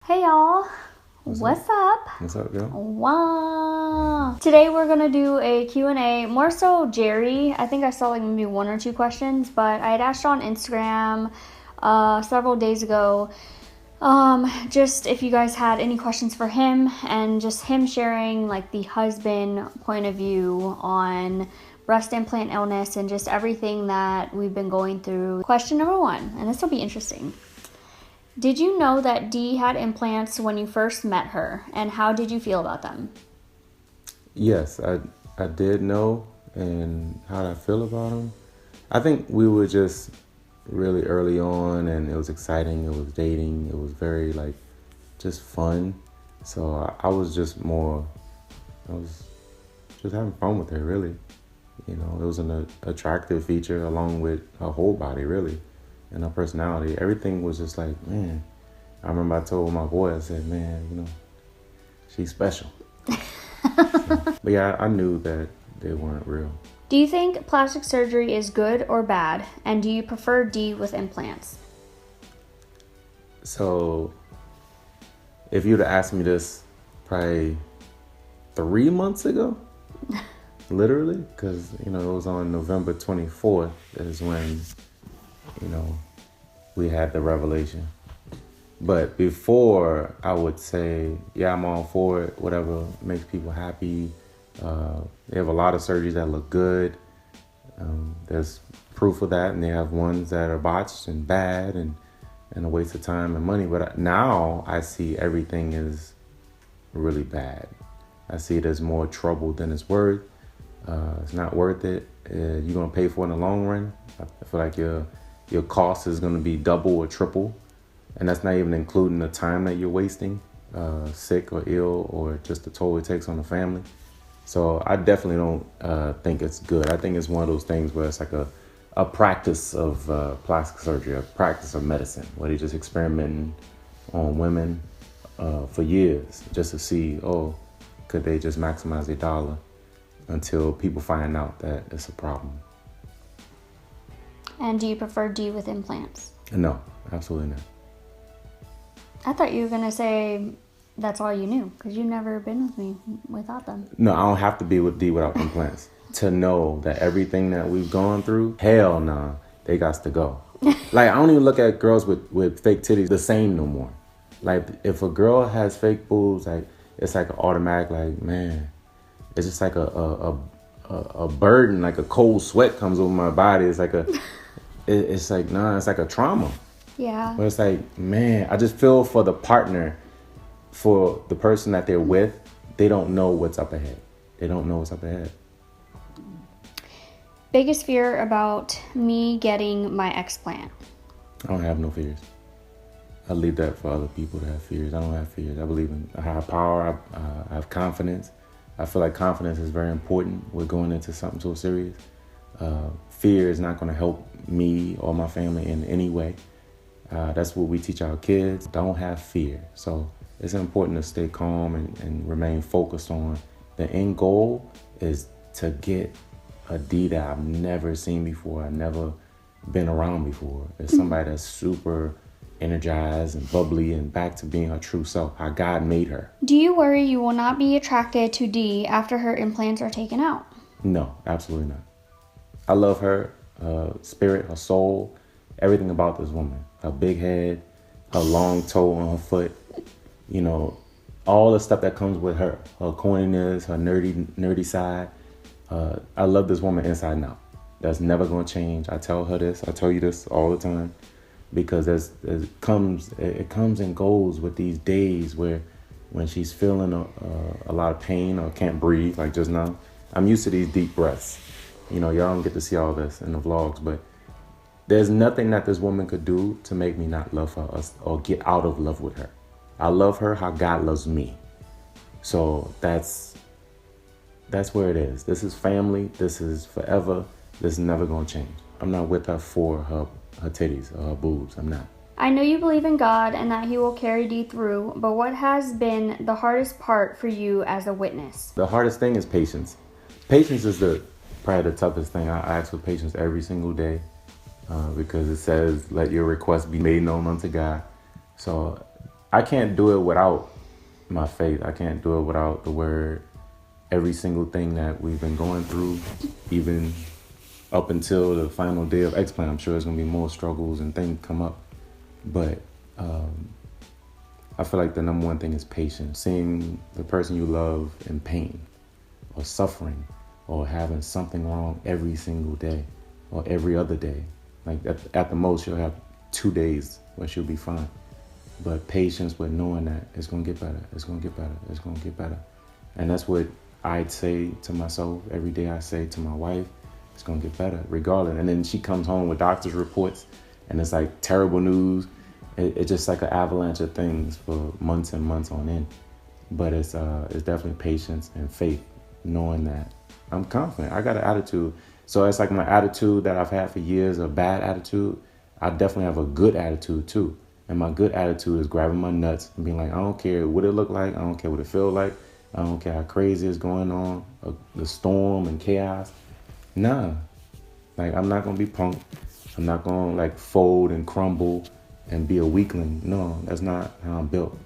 Hey y'all, what's up? What's up, girl? Wow. Today we're gonna do a Q&A, more so Jerry. I think I saw like maybe one or two questions, but I had asked on Instagram several days ago just if you guys had any questions for him, and just him sharing like the husband point of view on breast implant illness and just everything that we've been going through. Question number one, and this will be interesting. Did you know that Dee had implants when you first met her, and how did you feel about them? Yes, I did know, and how did I feel about them? I think we were just really early on, and it was exciting. It was dating. It was very just fun. So I was just having fun with her, really. You know, it was an attractive feature along with her whole body, really. And her personality, everything was just like, man. I remember I told my boy, I said, man, you know, she's special. But yeah, I knew that they weren't real. Do you think plastic surgery is good or bad? And do you prefer Dee with implants? So if you'd have asked me this probably 3 months ago, literally, because, you know, it was on November 24th is when, you know, we had the revelation. But before, I would say, yeah, I'm all for it. Whatever makes people happy. They have a lot of surgeries that look good. There's proof of that, and they have ones that are botched and bad and a waste of time and money. But now I see everything is really bad. I see it as more trouble than it's worth. It's not worth it. You're gonna pay for it in the long run. I feel like your cost is gonna be double or triple. And that's not even including the time that you're wasting, sick or ill, or just the toll it takes on the family. So I definitely don't think it's good. I think it's one of those things where it's like a practice of plastic surgery, a practice of medicine, where they're just experimenting on women for years just to see, could they just maximize their dollar until people find out that it's a problem. And do you prefer Dee with implants? No, absolutely not. I thought you were going to say that's all you knew, because you've never been with me without them. No, I don't have to be with Dee without implants to know that everything that we've gone through, hell nah, they got to go. Like, I don't even look at girls with fake titties the same no more. Like, if a girl has fake boobs, like, it's like an automatic, like, man, it's just like a burden, like a cold sweat comes over my body. It's like it's like a trauma. Yeah. But it's like, man, I just feel for the partner, for the person that they're with. They don't know what's up ahead. They don't know what's up ahead. Biggest fear about me getting my explant? I don't have no fears. I leave that for other people to have fears. I don't have fears. I believe in a higher power. I have confidence. I feel like confidence is very important. We're going into something so serious. Fear is not going to help me or my family in any way. That's what we teach our kids. Don't have fear. So it's important to stay calm and remain focused on the end goal is to get a Dee that I've never seen before. I've never been around before. It's somebody that's super energized and bubbly and back to being her true self, how God made her. Do you worry you will not be attracted to Dee after her implants are taken out? No, absolutely not. I love her spirit, her soul, everything about this woman. Her big head, her long toe on her foot, you know, all the stuff that comes with her corniness, her nerdy side. I love this woman inside and out. That's never going to change. I tell her this. I tell you this all the time, because it comes and goes with these days when she's feeling a lot of pain or can't breathe, like just now. I'm used to these deep breaths. You know, y'all don't get to see all this in the vlogs, but there's nothing that this woman could do to make me not love her or get out of love with her. I love her how God loves me. So that's where it is. This is family. This is forever. This is never going to change. I'm not with her for her titties or her boobs. I'm not. I know you believe in God and that he will carry Dee through, but what has been the hardest part for you as a witness? The hardest thing is patience. Patience is probably the toughest thing. I ask for patience every single day. Because it says, let your requests be made known unto God. So I can't do it without my faith. I can't do it without the word. Every single thing that we've been going through, even up until the final day of explant, I'm sure there's gonna be more struggles and things come up. But I feel like the number one thing is patience. Seeing the person you love in pain or suffering or having something wrong every single day or every other day. Like at the most, she'll have 2 days where she'll be fine. But patience with knowing that it's gonna get better, it's gonna get better, it's gonna get better. And that's what I'd say to myself every day. I say to my wife, it's gonna get better regardless. And then she comes home with doctor's reports and it's like terrible news. It's just like an avalanche of things for months and months on end. But it's definitely patience and faith, knowing that I'm confident. I got an attitude. So it's like my attitude that I've had for years, a bad attitude. I definitely have a good attitude too. And my good attitude is grabbing my nuts and being like, I don't care what it look like. I don't care what it feel like. I don't care how crazy it's going on, the storm and chaos. Nah, like I'm not gonna be punked. I'm not gonna like fold and crumble and be a weakling. No, that's not how I'm built.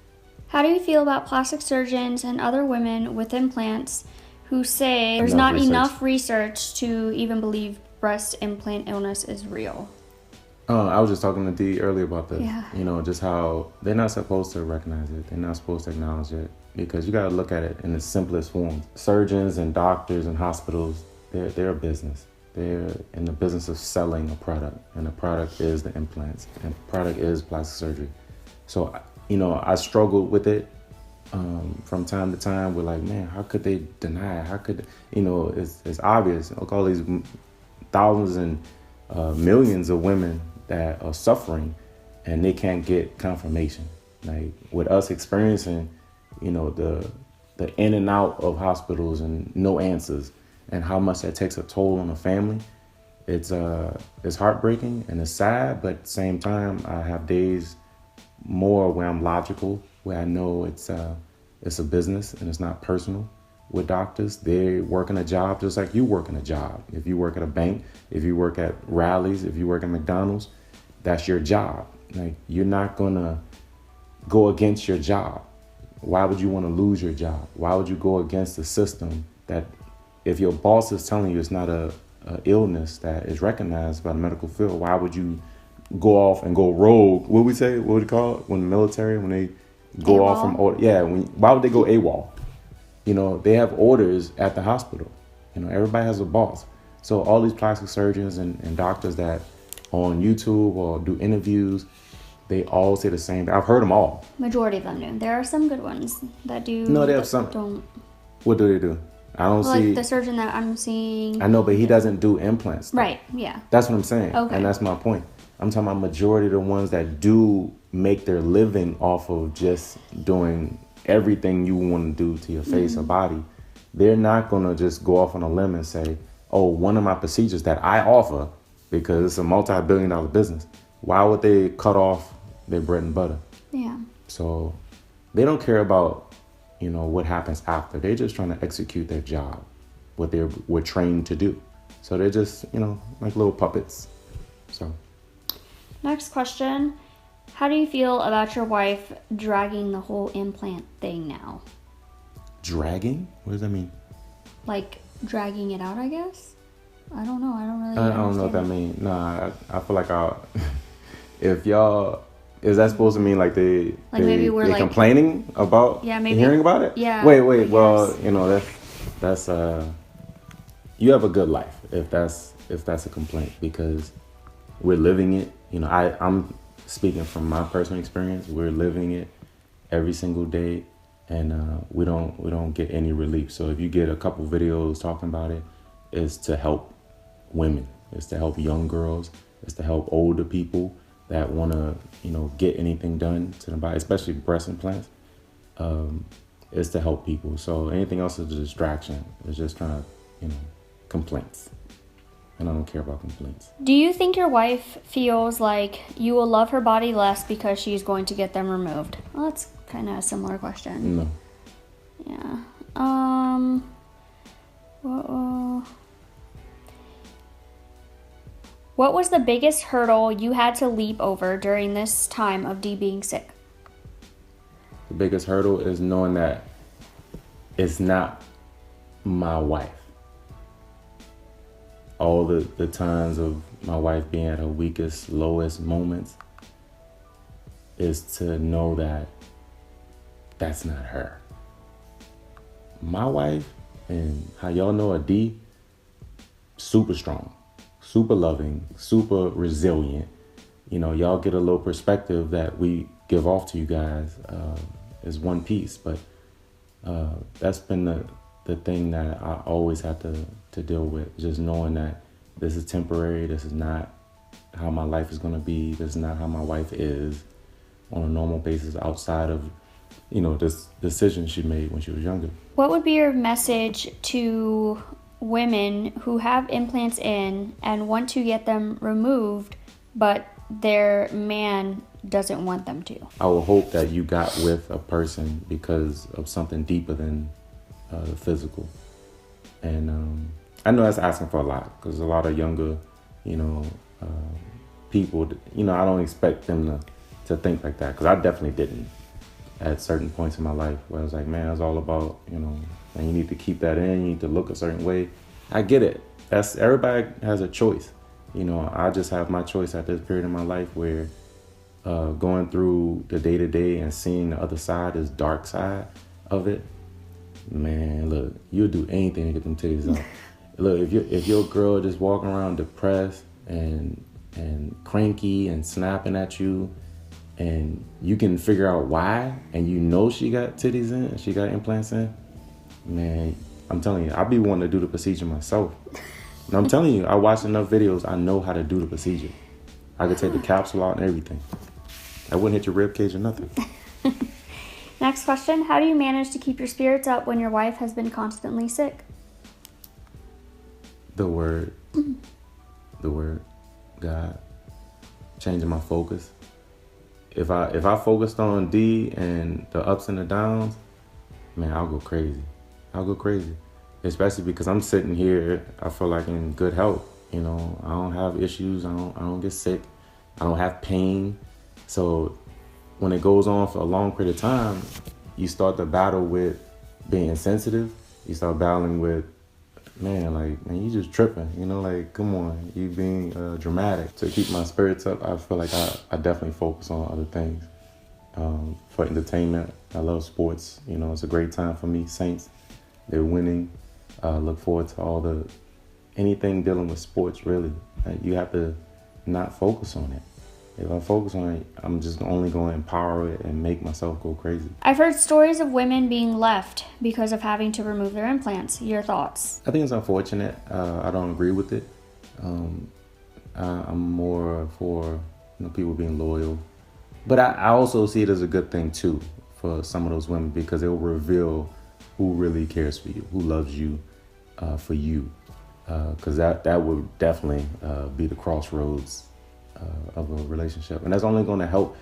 How do you feel about plastic surgeons and other women with implants who say there's not enough research to even believe breast implant illness is real? I was just talking to Dee earlier about this. Yeah. You know, just how they're not supposed to recognize it. They're not supposed to acknowledge it because you got to look at it in the simplest form. Surgeons and doctors and hospitals, they're a business. They're in the business of selling a product, and the product is the implants, and the product is plastic surgery. So, you know, I struggled with it from time to time. We're like, man, how could they deny it? How could, you know, it's obvious. Look, all these thousands and millions of women that are suffering, and they can't get confirmation. Like with us experiencing, you know, the in and out of hospitals and no answers, and how much that takes a toll on a family. It's heartbreaking and it's sad, but at the same time, I have days more where I'm logical, where I know it's a business and it's not personal. With doctors, they working a job just like you working a job. If you work at a bank, if you work at rallies, if you work at McDonald's, that's your job. Like you're not gonna go against your job. Why would you want to lose your job? Why would you go against the system that if your boss is telling you it's not a illness that is recognized by the medical field, why would you go off and go rogue? What we say? What would you call it? When the military, when they go AWOL? off from order? Yeah. Why would they go AWOL? You know, they have orders at the hospital. You know, everybody has a boss. So all these plastic surgeons and doctors that are on YouTube or do interviews, they all say the same thing. I've heard them all. Majority of them do. There are some good ones that do. No, they have some. Don't. What do they do? I don't see. Like the surgeon that I'm seeing. I know, but he doesn't do implants. Though. Right, yeah. That's what I'm saying. Okay. And that's my point. I'm talking about majority of the ones that do make their living off of just doing everything you want to do to your face or body. They're not going to just go off on a limb and say, oh, one of my procedures that I offer, because it's a multi-billion-dollar business, why would they cut off their bread and butter? Yeah. So they don't care about, you know, what happens after. They're just trying to execute their job, what they were trained to do. So they're just, you know, like little puppets. So Next question. How do you feel about your wife dragging the whole implant thing now? dragging? What does that mean? Like dragging it out, I guess? I don't know. I don't really I don't know what that means. Nah, I feel like if y'all, is that supposed to mean like they maybe we're like complaining about hearing about it? Yeah. Wait. Well, you know that's you have a good life if that's a complaint, because we're living it. You know, I'm speaking from my personal experience. We're living it every single day, and we don't get any relief. So if you get a couple videos talking about it, it's to help women, it's to help young girls, it's to help older people that want to, get anything done to the body, especially breast implants. It's to help people. So anything else is a distraction. It's just trying to, complaints. And I don't care about complaints. Do you think your wife feels like you will love her body less because she's going to get them removed? Well, that's kind of a similar question. No. Yeah. What was the biggest hurdle you had to leap over during this time of Dee being sick? The biggest hurdle is knowing that it's not my wife. All the times of my wife being at her weakest, lowest moments is to know that that's not her. My wife, and how y'all know, a D, super strong, super loving, super resilient. You know, y'all get a little perspective that we give off to you guys as one piece. But that's been the thing that I always have to deal with, just knowing that this is temporary. This is not how my life is going to be. This is not how my wife is on a normal basis outside of, you know, this decision she made when she was younger. What would be your message to women who have implants in and want to get them removed, but their man doesn't want them to? I would hope that you got with a person because of something deeper than the physical. And I know that's asking for a lot, because a lot of younger, you know, people, you know, I don't expect them to think like that, because I definitely didn't at certain points in my life where I was like, man, it's all about, you know, and you need to keep that in, you need to look a certain way. I get it. Everybody has a choice. You know, I just have my choice at this period in my life where going through the day-to-day and seeing the other side, this dark side of it, man, look, you'll do anything to get them titties off. Look, if your girl just walking around depressed and cranky and snapping at you, and you can figure out why, and you know she got titties in, and she got implants in, man, I'm telling you, I'd be wanting to do the procedure myself. And I'm telling you, I watched enough videos, I know how to do the procedure. I could take the capsule out and everything. I wouldn't hit your rib cage or nothing. Next question, how do you manage to keep your spirits up when your wife has been constantly sick? The word, God, changing my focus. If I focused on D and the ups and the downs, man, I'll go crazy. Especially because I'm sitting here, I feel like in good health. You know, I don't have issues. I don't get sick. I don't have pain. So when it goes on for a long period of time, you start to battle with being sensitive. You start battling with, man, you just tripping. You know, like, come on, you being dramatic. To keep my spirits up, I feel like I definitely focus on other things. For entertainment, I love sports. You know, it's a great time for me. Saints, they're winning. Look forward to anything dealing with sports, really. You have to not focus on it. If I focus on it, I'm just only going to empower it and make myself go crazy. I've heard stories of women being left because of having to remove their implants. Your thoughts? I think it's unfortunate. I don't agree with it. I'm more for people being loyal. But I also see it as a good thing, too, for some of those women, because it will reveal who really cares for you, who loves you for you. Because that would definitely be the crossroads of a relationship. And that's only going to help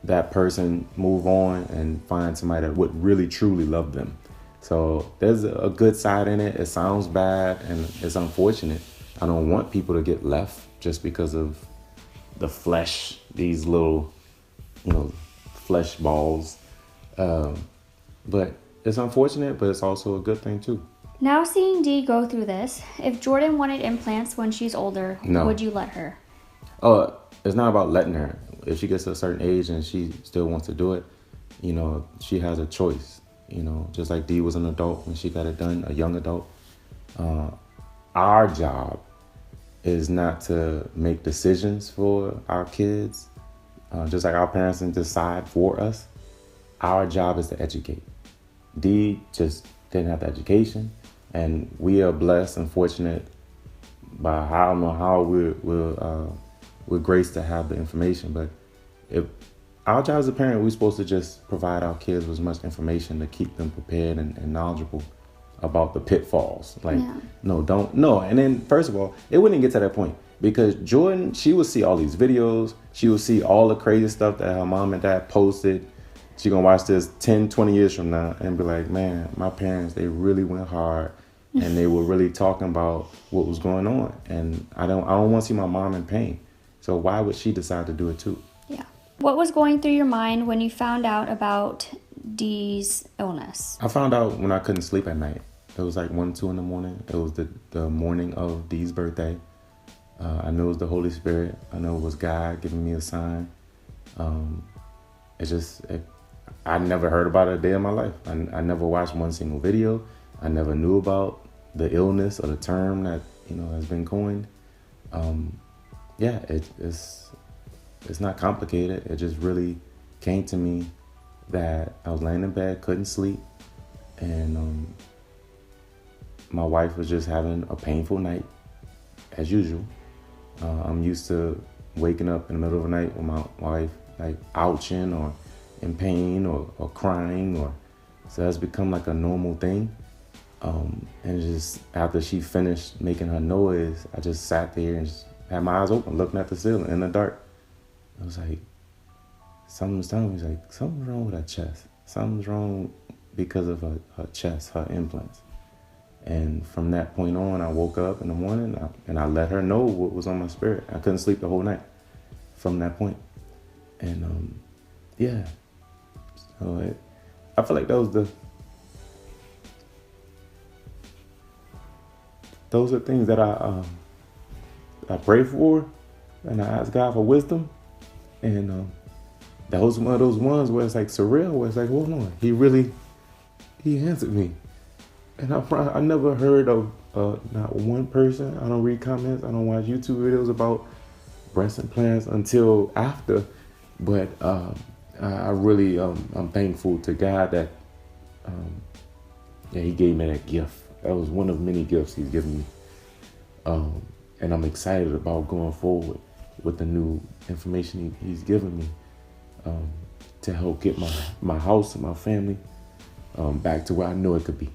that person move on and find somebody that would really, truly love them. So there's a good side in it. It sounds bad and it's unfortunate. I don't want people to get left just because of the flesh, these little, flesh balls. But it's unfortunate, but it's also a good thing too. Now seeing Dee go through this, if Jordan wanted implants when she's older, No. Would you let her? Oh, it's not about letting her. If she gets to a certain age and she still wants to do it, she has a choice. Just like Dee was an adult when she got it done, a young adult. Our job is not to make decisions for our kids, just like our parents didn't decide for us. Our job is to educate. Dee just didn't have the education, and we are blessed and fortunate by how we're graced to have the information. But if our job as a parent, we're supposed to just provide our kids with as much information to keep them prepared and knowledgeable about the pitfalls. No. And then, first of all, it wouldn't get to that point, because Jordan, she would see all these videos. She would see all the crazy stuff that her mom and dad posted. She gonna watch this 10, 20 years from now and be like, man, my parents, they really went hard and they were really talking about what was going on. And I don't want to see my mom in pain. So why would she decide to do it too? Yeah. What was going through your mind when you found out about Dee's illness? I found out when I couldn't sleep at night. It was like 1, 2 in the morning. It was the morning of Dee's birthday. I knew it was the Holy Spirit. I know it was God giving me a sign. I never heard about it a day in my life. I never watched one single video. I never knew about the illness or the term that, has been coined. It's not complicated. It just really came to me that I was laying in bed, couldn't sleep, and my wife was just having a painful night, as usual. I'm used to waking up in the middle of the night with my wife like ouching or in pain or crying, so that's become like a normal thing. And just after she finished making her noise, I just sat there and just had my eyes open, looking at the ceiling in the dark. I was like, something's telling me, like, something's wrong with her chest. Something's wrong because of her chest, her implants. And from that point on, I woke up in the morning and I let her know what was on my spirit. I couldn't sleep the whole night from that point. And so I feel like those are things that I pray for, and I ask God for wisdom. And that was one of those ones where it's like surreal, where it's like, hold on, he answered me. And I never heard of not one person. I don't read comments. I don't watch YouTube videos about breast implants until after. But I really, I'm thankful to God that he gave me that gift. That was one of many gifts he's given me. And I'm excited about going forward with the new information he's given me to help get my house and my family back to where I know it could be.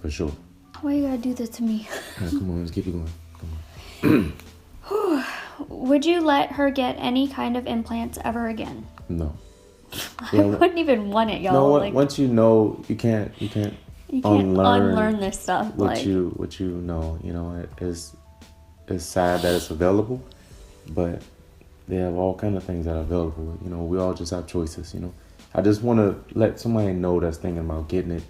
For sure. Why you gotta do this to me? Come on, let's keep it going. Come on. Would you let her get any kind of implants ever again? No. I wouldn't even want it, y'all. No, once you know, you can't unlearn this stuff. What you know. It's sad that it's available, but they have all kind of things that are available. We all just have choices. I just want to let somebody know that's thinking about getting it.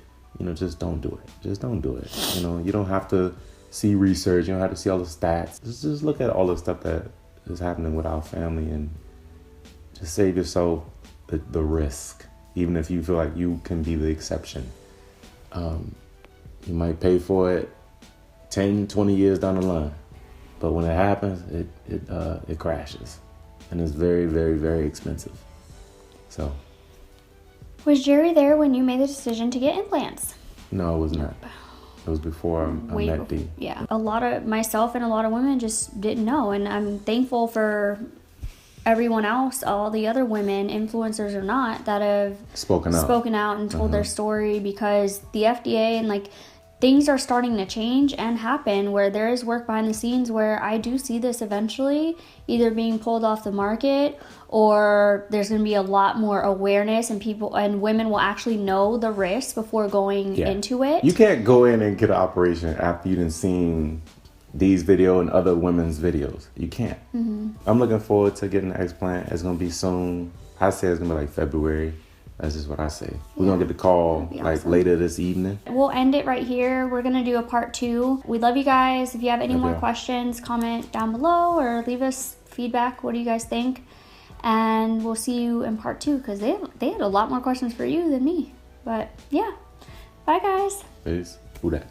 Just don't do it. Just don't do it. You don't have to see research. You don't have to see all the stats. Just look at all the stuff that is happening with our family and just save yourself the risk, even if you feel like you can be the exception. You might pay for it 10, 20 years down the line, but when it happens, it crashes, and it's very, very, very expensive. So. Was Jerry there when you made the decision to get implants? No, it was not. It was before I met Dee. Yeah. Myself and a lot of women just didn't know. And I'm thankful for everyone else, all the other women, influencers or not, that have spoken out and told their story, because the FDA and things are starting to change and happen where there is work behind the scenes where I do see this eventually either being pulled off the market, or there's going to be a lot more awareness and people and women will actually know the risk before going into it. You can't go in and get an operation after you done seen these video and other women's videos. You can't. I'm looking forward to getting the explant. It's going to be soon. I say it's going to be February. That's just what I say. We're going to get the call later this evening. We'll end it right here. We're going to do a part 2. We love you guys. If you have any more questions, comment down below or leave us feedback. What do you guys think? And we'll see you in part 2, because they had a lot more questions for you than me. But yeah. Bye, guys. Peace. Who that?